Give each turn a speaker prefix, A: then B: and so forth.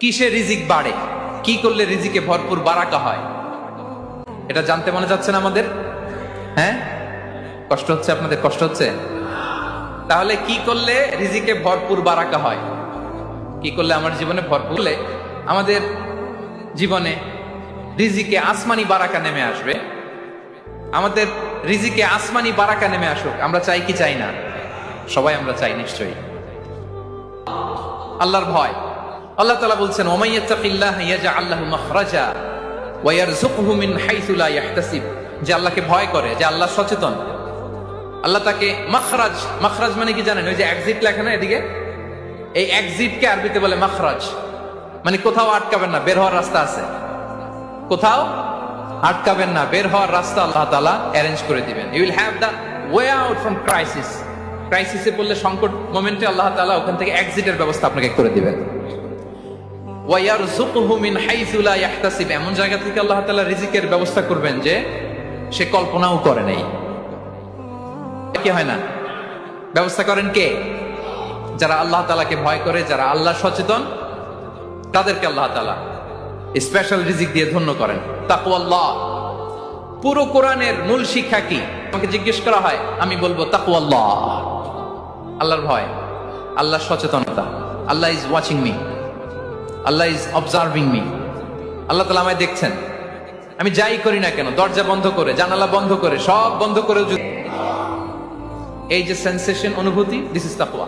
A: কিসে রিজিক বাড়ে, কি করলে রিজিকে ভরপুর বারাকা হয়, এটা জানতে মনে যাচ্ছে না আমাদের? হ্যাঁ, কষ্ট হচ্ছে আপনাদের? কষ্ট হচ্ছে? তাহলে কি করলে রিজিকে ভরপুর বারাকা হয়? কি করলে আমার জীবনে ভরপুর হলে আমাদের জীবনে রিজিকে আসমানি বারাকা নেমে আসবে? আমাদের রিজিকে আসমানি বারাকা নেমে আসুক, আমরা চাই কি চাই না? সবাই আমরা চাই নিশ্চয়ই। আল্লাহর ভয়, আল্লাহ তাআলা বলছেন ওমাইয়াত্তাকিল্লাহ ইয়াজআল লাহু মাখরাজা ওয়া ইয়ারযুকহু মিন হাইসু লা ইয়াহতাসিব। যে আল্লাহকে ভয় করে, যে আল্লাহ সচেতন, আল্লাহ তাকে মাখরাজ, মাখরাজ মানে কি জানেন? ওই যে এক্সিট লেখা না এদিকে, এই এক্সিটকে আরবিতে বলে মাখরাজ, মানে কোথাও আটকাবেন না, বের হওয়ার রাস্তা আছে, কোথাও আটকাবেন না, বের হওয়ার রাস্তা আল্লাহ তাআলা অ্যারেঞ্জ করে দিবেন। You will have the way out from crisis. ক্রাইসিসে পড়লে, সংকট মোমেন্টে আল্লাহ তাআলা ওখান থেকে এক্সিটের ব্যবস্থা আপনাকে করে দিবেন। ওয়া ইয়ারযুকহু মিন হাইসু লা ইয়াহতাসিব, এমন জায়গা থেকে আল্লাহ তাআলা রিজিকের ব্যবস্থা করবেন যে সে কল্পনাও করে নাই। কি হয় না? ব্যবস্থা করেন কে? যারা আল্লাহ তাআলাকে ভয় করে, যারা আল্লাহ সচেতন, তাদেরকে আল্লাহ তাআলা স্পেশাল রিজিক দিয়ে ধন্য করেন। তাকওয়াল্লাহ, পুরো কোরআনের মূল শিক্ষা কি? আমাকে জিজ্ঞেস করা হয়, আমি বলবো তাকওয়াল্লাহ, আল্লাহর ভয়, আল্লাহর সচেতনতা। Allah is watching me, Allah is observing me. আল্লাহ তাআলা আমায় দেখছেন, আমি যাই করি না কেন, দরজা বন্ধ করে, জানালা বন্ধ করে, সব বন্ধ করে, এই যে সেন্সেশন, অনুভূতি, দিস ইজ তাকওয়া।